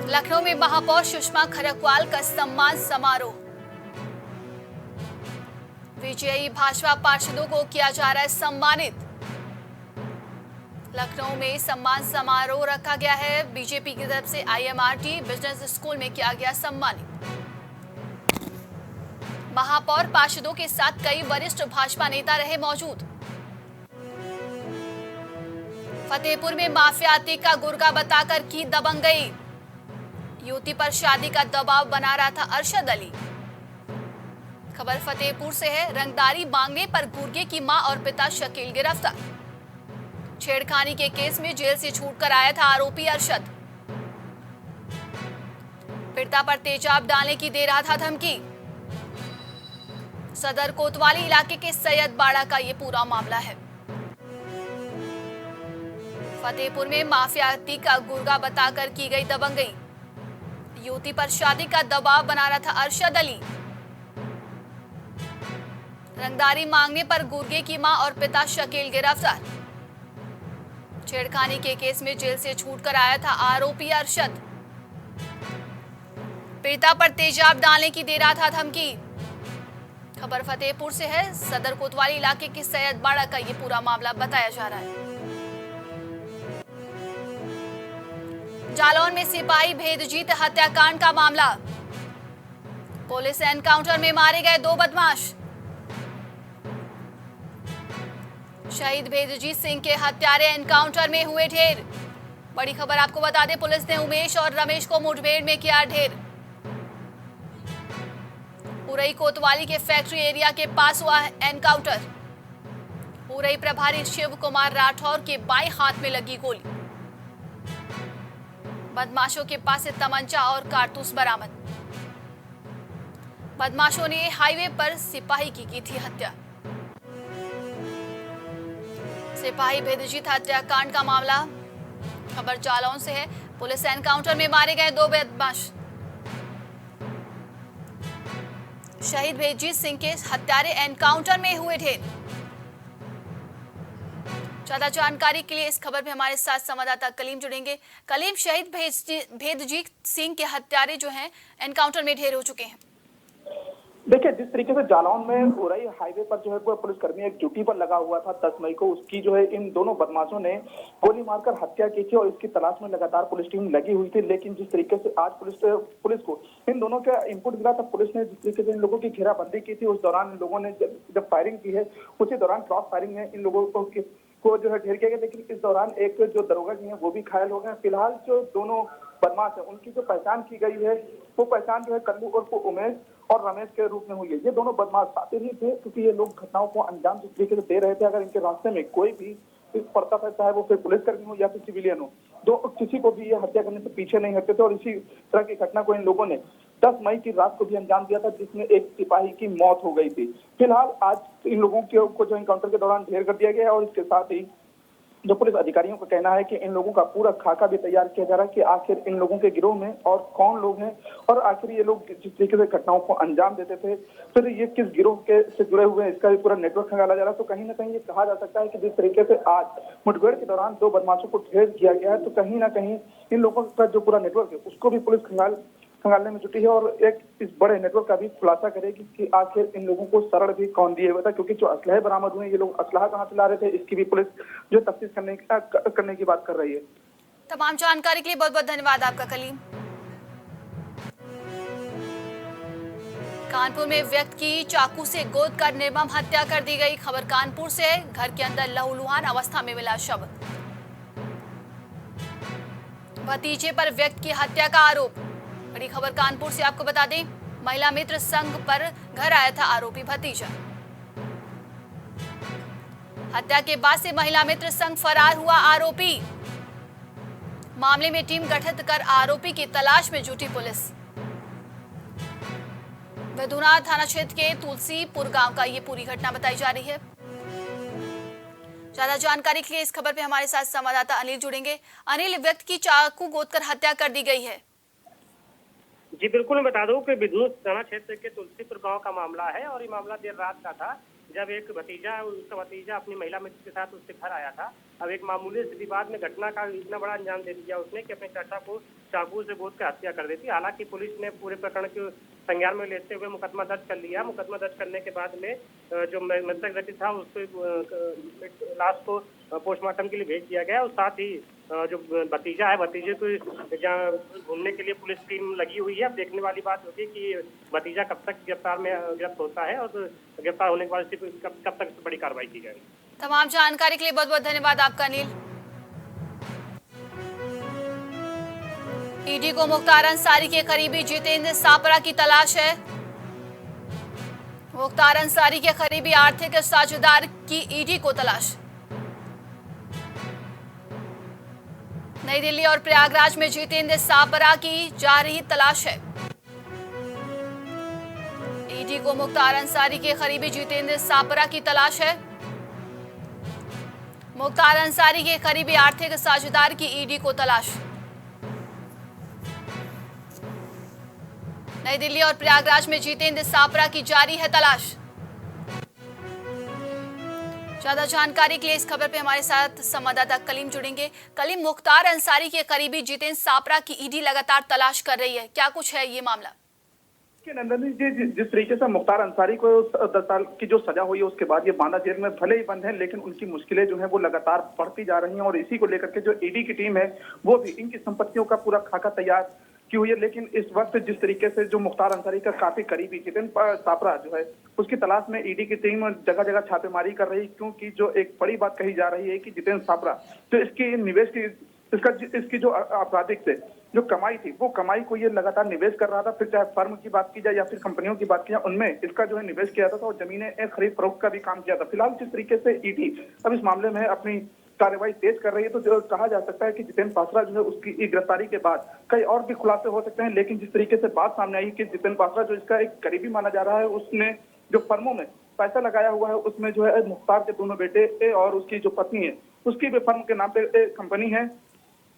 लखनऊ में महापौर सुषमा खरकवाल का सम्मान समारोह। विजयी भाजपा पार्षदों को किया जा रहा है सम्मानित। लखनऊ में सम्मान समारोह रखा गया है। बीजेपी की तरफ से IMRT बिजनेस स्कूल में किया गया सम्मानित। महापौर पार्षदों के साथ कई वरिष्ठ भाजपा नेता रहे मौजूद। फतेहपुर में माफिया आतिक का गुर्गा बताकर की दबंगई। युवती पर शादी का दबाव बना रहा था अरशद अली। खबर फतेहपुर से है। रंगदारी मांगने पर गुर्गे की मां और पिता शकील गिरफ्तार। छेड़खानी के केस में जेल से छूटकर आया था आरोपी अरशद। पीड़िता पर तेजाब डालने की दे रहा था धमकी। सदर कोतवाली इलाके के सैयद बाड़ा का ये पूरा मामला है। फतेहपुर में माफिया आतिक का गुर्गा बताकर की गई दबंगई। युवती पर शादी का दबाव बना रहा था अरशद अली। रंगदारी मांगने पर गुर्गे की मां और पिता शकील गिरफ्तार। छेड़खानी के केस में जेल से छूटकर आया था आरोपी अरशद। पीड़िता पर तेजाब डालने की दे रहा था धमकी। खबर फतेहपुर से है। सदर कोतवाली इलाके के सैयद बाड़ा का ये पूरा मामला बताया जा रहा है। जालौन में सिपाही भेदजीत हत्याकांड का मामला। पुलिस एनकाउंटर में मारे गए 2 बदमाश। शहीद भेदजीत सिंह के हत्यारे एनकाउंटर में हुए ढेर। बड़ी खबर आपको बता दें, पुलिस ने उमेश और रमेश को मुठभेड़ में किया ढेर। उरई कोतवाली के फैक्ट्री एरिया के पास हुआ एनकाउंटर। उरई प्रभारी शिव कुमार राठौर के बाएं हाथ में लगी गोली। बदमाशों के पास से तमंचा और कारतूस बरामद। बदमाशों ने हाईवे पर सिपाही की थी हत्या। सिपाही भेदजीत हत्याकांड का मामला। खबर जालौन से है। पुलिस एनकाउंटर में मारे गए 2 बदमाश। शहीद भेदजीत सिंह के हत्यारे एनकाउंटर में हुए ढेर। ज्यादा जानकारी के लिए इस खबर में हमारे साथ संवाददाता कलीम जुड़ेंगे। कलीम, शहीद भेदजीत सिंह के हत्यारे जो हैं एनकाउंटर में ढेर हो चुके हैं। देखिए, जिस तरीके से जालौन में उरई हाईवे पर जो है पुलिसकर्मी एक ड्यूटी पर लगा हुआ था 10 मई को, उसकी जो है इन दोनों बदमाशों ने गोली मारकर हत्या की थी और इसकी तलाश में लगातार पुलिस टीम लगी हुई थी। लेकिन जिस तरीके से आज पुलिस को इन दोनों का इनपुट मिला था, पुलिस ने जिस तरीके से इन लोगों की घेराबंदी की थी, उस दौरान इन लोगों ने जब फायरिंग की है, उसी दौरान क्रॉस फायरिंग में इन लोगों को जो है ढेर किया गया। लेकिन इस दौरान एक जो दरोगा जी है वो भी घायल हो गए। फिलहाल जो दोनों बदमाश है उनकी जो पहचान की गई है, वो पहचान जो है कल्लू उर्फ उमेश और रमेश के रूप में हुई है। ये दोनों बदमाश साथी ही थे, क्योंकि ये लोग घटनाओं को अंजाम जिस तरीके से दे रहे थे, अगर इनके रास्ते में कोई भी पड़ता था, चाहे वो फिर पुलिसकर्मी हो या फिर सिविलियन हो, तो किसी को भी ये हत्या करने से पीछे नहीं हटते थे। और इसी तरह की घटना को इन लोगों ने 10 मई की रात को भी अंजाम दिया था, जिसमें एक सिपाही की मौत हो गई थी। फिलहाल आज इन लोगों को जो एनकाउंटर के दौरान ढेर कर दिया गया है और इसके साथ ही जो पुलिस अधिकारियों का कहना है कि इन लोगों का पूरा खाका भी तैयार किया जा रहा है कि आखिर इन लोगों के गिरोह में और कौन लोग हैं और आखिर ये लोग जिस तरीके से घटनाओं को अंजाम देते थे, फिर ये किस गिरोह के से जुड़े हुए हैं, इसका भी पूरा नेटवर्क खंगाला जा रहा है। तो कहीं ना कहीं ये कहा जा सकता है कि जिस तरीके से आज मुठभेड़ के दौरान 2 बदमाशों को ढेर किया गया है, तो कहीं ना कहीं इन लोगों का जो पूरा नेटवर्क है उसको भी पुलिस खंगालने में जुटी है और एक इस बड़े नेटवर्क का भी खुलासा करेगी कि आखिर इन लोगों को शरण भी कौन दिए हुए था। क्योंकि जो असलहे बरामद हुए, ये लोग असलहा कहाँ से ला रहे थे, इसकी भी पुलिस जो तफ्तीश करने की बात कर रही है। तमाम जानकारी के लिए बहुत बहुत धन्यवाद आपका कलीम। कानपुर में व्यक्ति की चाकू से गोद कर निर्मम हत्या कर दी गई। खबर कानपुर से है। घर के अंदर लहूलुहान अवस्था में मिला शव। भतीजे पर व्यक्ति की हत्या का आरोप। बड़ी खबर कानपुर से आपको बता दें, महिला मित्र संघ पर घर आया था आरोपी भतीजा। हत्या के बाद से महिला मित्र संघ फरार हुआ आरोपी। मामले में टीम गठित कर आरोपी की तलाश में जुटी पुलिस। विधुना थाना क्षेत्र के तुलसीपुर गांव का ये पूरी घटना बताई जा रही है। ज्यादा जानकारी के लिए इस खबर पे हमारे साथ संवाददाता अनिल जुड़ेंगे। अनिल, व्यक्ति की चाकू गोदकर हत्या कर दी गई है। जी बिल्कुल, मैं बता दूं कि विधुना थाना क्षेत्र के तुलसीपुर गांव का मामला है और ये मामला देर रात का था, जब एक भतीजा उसका भतीजा अपनी महिला मित्र के साथ उसके घर आया था। अब एक मामूली से विवाद में घटना का इतना बड़ा अंजाम दे दिया उसने कि अपने चाचा को चाकू से गोद कर हत्या कर दी थी। हालांकि पुलिस ने पूरे प्रकरण को संज्ञान में लेते हुए मुकदमा दर्ज कर लिया। मुकदमा दर्ज करने के बाद में जो मृतक व्यक्ति था उसको लाश को पोस्टमार्टम के लिए भेज दिया गया और साथ ही जो भतीजा है भतीजे को जहाँ घूमने के लिए पुलिस टीम लगी हुई है। अब देखने वाली बात होगी कि भतीजा कब तक गिरफ्त होता है और गिरफ्तार होने के बाद कब तक बड़ी कार्रवाई की जाएगी। तमाम जानकारी के लिए बहुत बहुत धन्यवाद आपका अनिल। ईडी को मुख्तार अंसारी के करीबी जितेंद्र सापरा की तलाश है। मुख्तार अंसारी के करीबी आर्थिक साझेदार की ईडी को तलाश। नई दिल्ली और प्रयागराज में जितेंद्र सापरा की जा रही तलाश है। ईडी को मुख्तार अंसारी के करीबी जितेंद्र सापरा की तलाश है। मुख्तार अंसारी के करीबी आर्थिक साझेदार की ईडी को तलाश। नई दिल्ली और प्रयागराज में जितेंद्र सापरा की जारी है तलाश। ज्यादा जानकारी के लिए इस खबर पे हमारे साथ संवाददाता कलीम जुड़ेंगे। कलीम, मुख्तार अंसारी के करीबी जितेंद्र सापरा की ईडी लगातार तलाश कर रही है, क्या कुछ है ये मामला? नंदनी जी, जिस तरीके से मुख्तार अंसारी को 10 साल की जो सजा हुई है उसके बाद ये बांदा जेल में भले ही बंद है, लेकिन उनकी मुश्किलें जो है वो लगातार बढ़ती जा रही हैं और इसी को लेकर के जो ईडी की टीम है वो भी इनकी संपत्तियों का पूरा खाका तैयार की हुई है। लेकिन इस वक्त जिस तरीके से जो मुख्तार अंसारी का काफी करीबी जितेंद्र सापरा जो है उसकी तलाश में ईडी की टीम जगह जगह छापेमारी कर रही है, क्योंकि जो एक बड़ी बात कही जा रही है कि जितेंद्र सापरा जो इसकी निवेश की इसकी जो आपराधिक से जो कमाई थी वो कमाई को ये लगातार निवेश कर रहा था। फिर चाहे फर्म की बात की जाए या फिर कंपनियों की बात की जाए, उनमें इसका जो है निवेश किया था और जमीनें खरीद फरोख्त का भी काम किया था। फिलहाल जिस तरीके से ईडी अब इस मामले में अपनी कार्रवाई तेज कर रही है, तो जो कहा जा सकता है कि जितेंद्र पासरा जो है उसकी गिरफ्तारी के बाद कई और भी खुलासे हो सकते हैं। लेकिन जिस तरीके से बात सामने आई कि जितेंद्र पासरा जो इसका एक करीबी माना जा रहा है, उसने जो फर्मों में पैसा लगाया हुआ है उसमें जो है मुख्तार के दोनों बेटे और उसकी जो पत्नी है उसकी भी फर्म के नाम पे कंपनी है,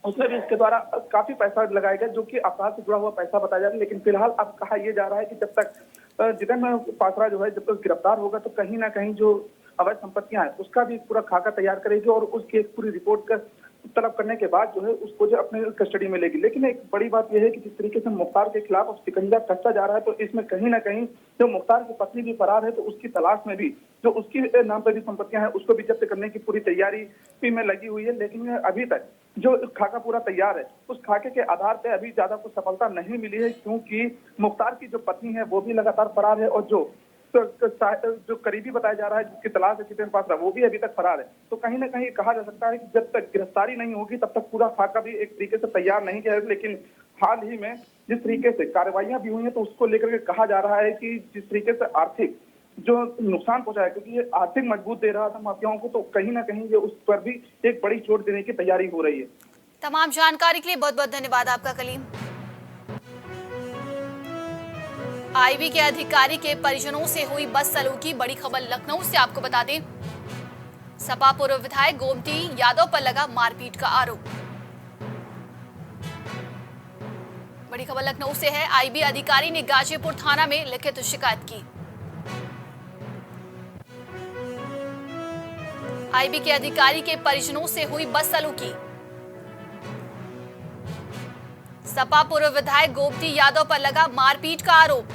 उसमें भी इसके द्वारा काफी पैसा लगाया गया जो कि अपराध से जुड़ा हुआ पैसा बताया जा रहा है। लेकिन फिलहाल अब कहा यह जा रहा है कि जब तक जितेंद्र पासरा जो है जब तक गिरफ्तार होगा तो कहीं ना कहीं जो अवैध संपत्तियां हैं उसका भी पूरा खाका तैयार करेगी और उसकी एक पूरी रिपोर्ट का तलब करने के बाद जो है उसको जो अपने कस्टडी में लेगी। लेकिन एक बड़ी बात यह है कि जिस तरीके से मुख्तार के खिलाफ शिकंजा कसता जा रहा है, तो इसमें कहीं ना कहीं जो मुख्तार की पत्नी भी फरार है तो उसकी तलाश में भी जो उसकी नाम पर भी संपत्तियां हैं उसको भी जब्त करने की पूरी तैयारी भी में लगी हुई है। लेकिन अभी तक जो खाका पूरा तैयार है उस खाके के आधार पर अभी ज्यादा कुछ सफलता नहीं मिली है, क्योंकि मुख्तार की जो पत्नी है वो भी लगातार फरार है और जो करीबी बताया जा रहा है जिसकी तलाश है जितेंद्र पासरा वो भी अभी तक फरार है। तो कहीं ना कहीं कहा जा सकता है कि जब तक गिरफ्तारी नहीं होगी तब तक पूरा खाका भी एक तरीके से तैयार नहीं किया है। लेकिन हाल ही में जिस तरीके से कार्रवाइयां भी हुई हैं तो उसको लेकर के कहा जा रहा है कि जिस तरीके से आर्थिक जो नुकसान पहुंचा है, क्योंकि ये आर्थिक मजबूत दे रहा था माफियाओं को, तो कहीं ना कहीं ये उस पर भी एक बड़ी चोट देने की तैयारी हो रही है। तमाम जानकारी के लिए बहुत बहुत धन्यवाद आपका कलीम। आईबी के अधिकारी के परिजनों से हुई बस सलूकी, बड़ी खबर लखनऊ से आपको बता दें। सपा पूर्व विधायक गोमती यादव पर लगा मारपीट का आरोप। बड़ी खबर लखनऊ से है। आईबी अधिकारी ने गाजीपुर थाना में लिखित शिकायत की। आईबी के अधिकारी के परिजनों से हुई बस सलूकी। सपा पूर्व विधायक गोमती यादव पर लगा मारपीट का आरोप।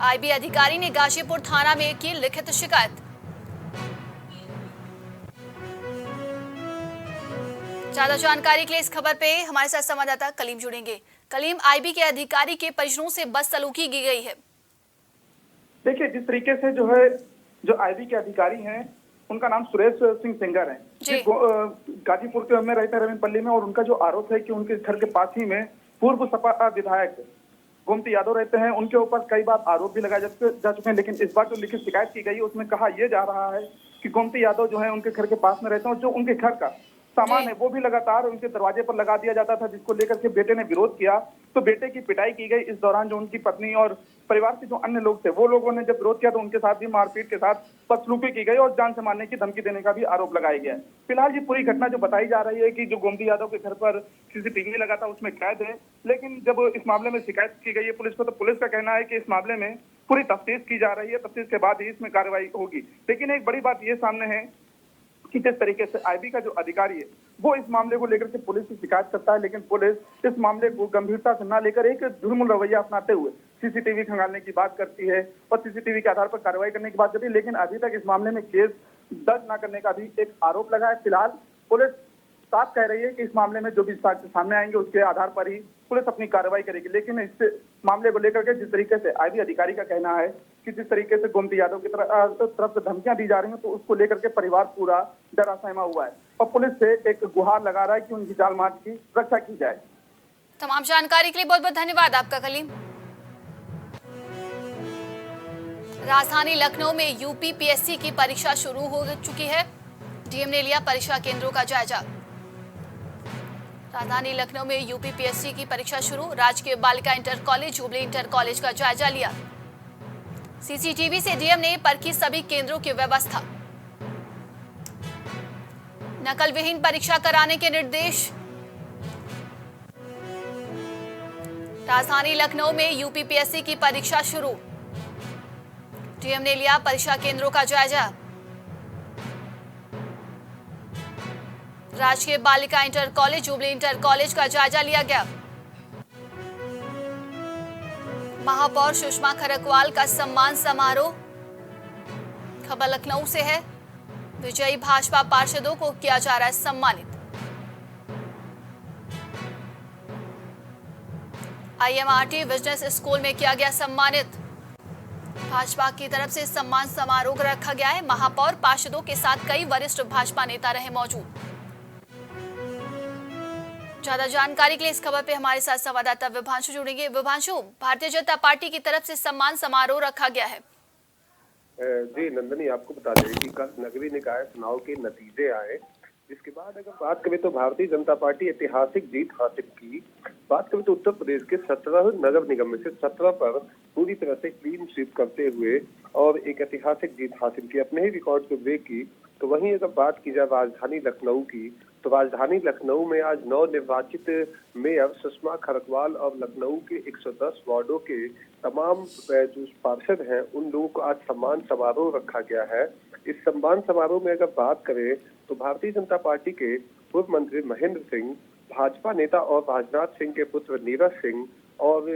आईबी अधिकारी ने गाजीपुर थाना में की लिखित शिकायत। ज्यादा जानकारी के लिए इस खबर पे हमारे साथ संवाददाता कलीम जुड़ेंगे। कलीम, आईबी के अधिकारी के परिजनों से बस सलूकी की गई है। देखिए, जिस तरीके से जो है जो आईबी के अधिकारी हैं उनका नाम सुरेश सिंह सेंगर है, गाजीपुर के में रहते हैं रविनपल्ली में, और उनका जो आरोप है कि उनके घर के पास ही में पूर्व सपा विधायक गोमती यादव रहते हैं। उनके ऊपर कई बार आरोप भी लगाए जा चुके हैं, लेकिन इस बार जो लिखित शिकायत की गई है उसमें कहा यह जा रहा है कि गोमती यादव जो है उनके घर के पास में रहते हैं और जो उनके घर का सामान जी। है वो भी लगातार उनके दरवाजे पर लगा दिया जाता था, जिसको लेकर के बेटे ने विरोध किया तो बेटे की पिटाई की गई। इस दौरान जो उनकी पत्नी और परिवार के जो अन्य लोग थे वो लोगों ने जब विरोध किया तो उनके साथ भी मारपीट के साथ बदसलूकी की गई और जान से मारने की धमकी देने का भी आरोप लगाया गया है। फिलहाल ये पूरी घटना जो बताई जा रही है कि जो गोमती यादव के घर पर सीसीटीवी लगा था उसमें कैद है, लेकिन जब इस मामले में शिकायत की गई है पुलिस को तो पुलिस का कहना है कि इस मामले में पूरी तफ्तीश की जा रही है, तफ्तीश के बाद ही इसमें कार्रवाई होगी। लेकिन एक बड़ी बात ये सामने है कि जिस तरीके से आईबी का जो अधिकारी है वो इस मामले को लेकर के पुलिस की शिकायत करता है, लेकिन पुलिस इस मामले को गंभीरता से ना लेकर एक ढुलमुल रवैया अपनाते हुए सीसीटीवी खंगालने की बात करती है और सीसीटीवी के आधार पर कार्रवाई करने की बात करती है, लेकिन अभी तक इस मामले में केस दर्ज न करने का भी एक आरोप लगा है। फिलहाल पुलिस साफ कह रही है कि इस मामले में जो भी साक्ष्य सामने आएंगे उसके आधार पर ही पुलिस अपनी कार्रवाई करेगी, लेकिन इस मामले को लेकर के जिस तरीके से आईबी अधिकारी का कहना है कि जिस तरीके से गोमती यादव की तरफ से धमकियां दी जा रही हैं तो उसको लेकर के परिवार पूरा डरा सहमा हुआ है और पुलिस से एक गुहार लगा रहा है कि उनकी जान माल की रक्षा की जाए। तमाम जानकारी के लिए बहुत बहुत धन्यवाद आपका कलीम। राजधानी लखनऊ में यूपीपीएससी की परीक्षा शुरू हो चुकी है। डीएम ने लिया परीक्षा केंद्रों का जायजा। राजधानी लखनऊ में यूपीपीएससी की परीक्षा शुरू। राजकीय बालिका inter college, jubilee inter college का जायजा लिया। सीसीटीवी से डीएम ने परखी सभी केंद्रों की व्यवस्था। नकल विहीन परीक्षा कराने के निर्देश। राजधानी लखनऊ में यूपीपीएससी की परीक्षा शुरू। डीएम ने लिया परीक्षा केंद्रों का जायजा। राजकीय बालिका inter college, jubilee inter college का जायजा लिया गया। महापौर सुषमा खरकवाल का सम्मान समारोह। खबर लखनऊ से है। विजयी भाजपा पार्षदों को किया जा रहा है सम्मानित। आईएमआरटी बिजनेस स्कूल में किया गया सम्मानित। भाजपा की तरफ से सम्मान समारोह रखा गया है। महापौर पार्षदों के साथ कई वरिष्ठ भाजपा नेता रहे मौजूद। ज्यादा जानकारी के लिए इस खबर पे हमारे साथ संवाददाता विभांशु जुड़ेंगे। विभांशु, भारतीय जनता पार्टी की तरफ से सम्मान समारोह रखा गया है। जी नंदनी, आपको बता दें कि कल नगरीय निकाय चुनाव के नतीजे आए, जिसके बाद अगर बात करें तो भारतीय जनता पार्टी ऐतिहासिक जीत हासिल की। बात करें तो उत्तर प्रदेश के 17 नगर निगम में से 17 पर पूरी तरह से क्लीन स्वीप करते हुए और एक ऐतिहासिक जीत हासिल की, अपने ही रिकॉर्ड को ब्रेक की। तो वहीं अगर बात की जाए राजधानी लखनऊ की, तो राजधानी लखनऊ में आज नवनिर्वाचित मेयर सुषमा खरकवाल और लखनऊ के 110 वार्डों के तमाम जो पार्षद हैं उन लोगों को आज सम्मान समारोह रखा गया है। इस सम्मान समारोह में अगर बात करें तो भारतीय जनता पार्टी के पूर्व मंत्री महेंद्र सिंह, भाजपा नेता और राजनाथ सिंह के पुत्र नीरज सिंह और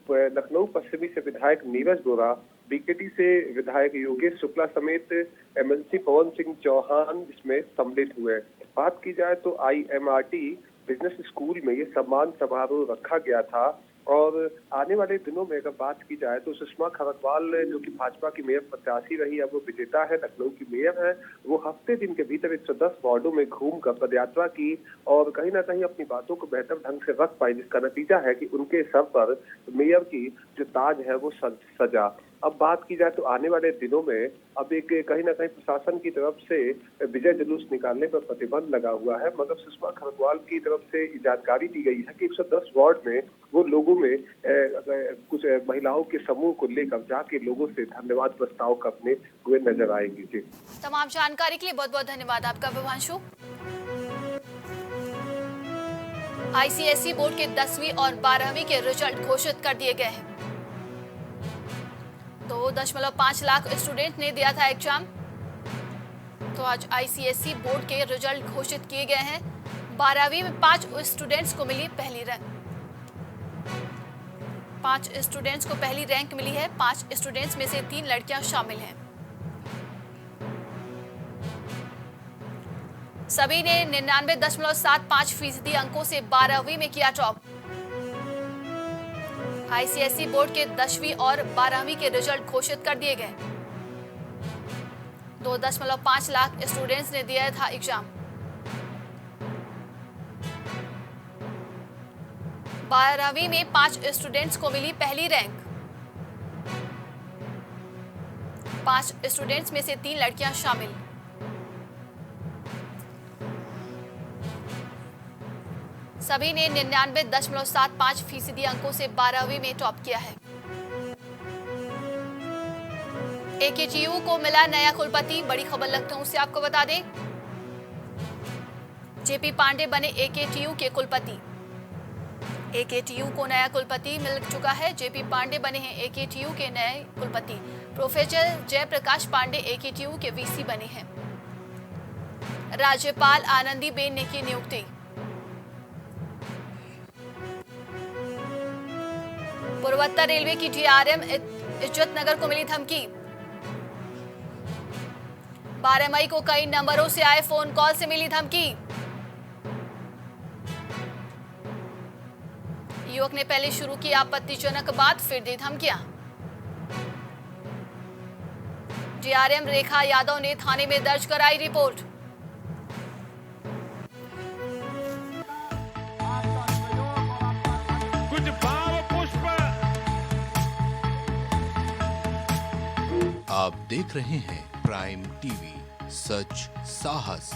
लखनऊ पश्चिमी से विधायक नीरज गोरा, बीकेटी से विधायक योगेश शुक्ला समेत एमएलसी पवन सिंह चौहान इसमें सम्मिलित हुए। बात की जाए तो आईएमआरटी बिजनेस स्कूल में ये सम्मान समारोह रखा गया था और आने वाले दिनों में अगर बात की जाए तो सुषमा खरकवाल जो कि भाजपा की मेयर प्रत्याशी रही, अब वो विजेता है, लखनऊ की मेयर है, वो हफ्ते दिन के भीतर 110 वार्डों में घूमकर पदयात्रा की और कहीं ना कहीं अपनी बातों को बेहतर ढंग से रख पाई, जिसका नतीजा है कि उनके सर पर मेयर की जो ताज है वो सजा। अब बात की जाए तो आने वाले दिनों में अब एक कहीं ना कहीं प्रशासन की तरफ से विजय जुलूस निकालने पर प्रतिबंध लगा हुआ है, मगर सुषमा खरकवाल की तरफ से जानकारी दी गई है कि 110 वार्ड में वो लोगों में कुछ महिलाओं के समूह को लेकर जाके लोगों से धन्यवाद प्रस्ताव करने हुए नजर आएंगे। जी, तमाम जानकारी के लिए बहुत बहुत धन्यवाद आपका विभांशु। आईसीएसई बोर्ड के 10वीं और 12वीं के रिजल्ट घोषित कर दिए गए हैं। 2.5 लाख स्टूडेंट ने दिया था एग्जाम। तो आज आईसीएसई बोर्ड के रिजल्ट घोषित किए गए हैं। 12वीं में 5 स्टूडेंट्स को मिली पहली रैंक। 5 स्टूडेंट्स को पहली रैंक मिली है। 5 स्टूडेंट्स में से 3 लड़कियां शामिल हैं। सभी ने 99.75% अंकों से 12वीं में किया टॉप। आईसीएसई बोर्ड के 10वीं और 12वीं के रिजल्ट घोषित कर दिए गए। 2.5 लाख स्टूडेंट्स ने दिया था एग्जाम। 12वीं में 5 स्टूडेंट्स को मिली पहली रैंक। 5 स्टूडेंट्स में से 3 लड़कियां शामिल। सभी ने 99.75% अंकों से 12वीं में टॉप किया है। एकेटीयू को मिला नया कुलपति, बड़ी खबर लखनऊ से आपको बता दें। जेपी पांडे बने एकेटीयू के कुलपति। एकेटीयू को नया कुलपति मिल चुका है। जेपी पांडे बने हैं एकेटीयू के नए कुलपति। प्रोफेसर जयप्रकाश पांडे एकेटीयू के वीसी बने हैं। राज्यपाल आनंदीबेन ने की नियुक्ति। पूर्वोत्तर रेलवे की डीआरएम इज्जत नगर को मिली धमकी। 12 मई को कई नंबरों से आए फोन कॉल से मिली धमकी। युवक ने पहले शुरू की आपत्तिजनक बात, फिर दी धमकियां। डीआरएम रेखा यादव ने थाने में दर्ज कराई रिपोर्ट। कुछ भाव पुष्प। आप देख रहे हैं प्राइम टीवी, सच साहस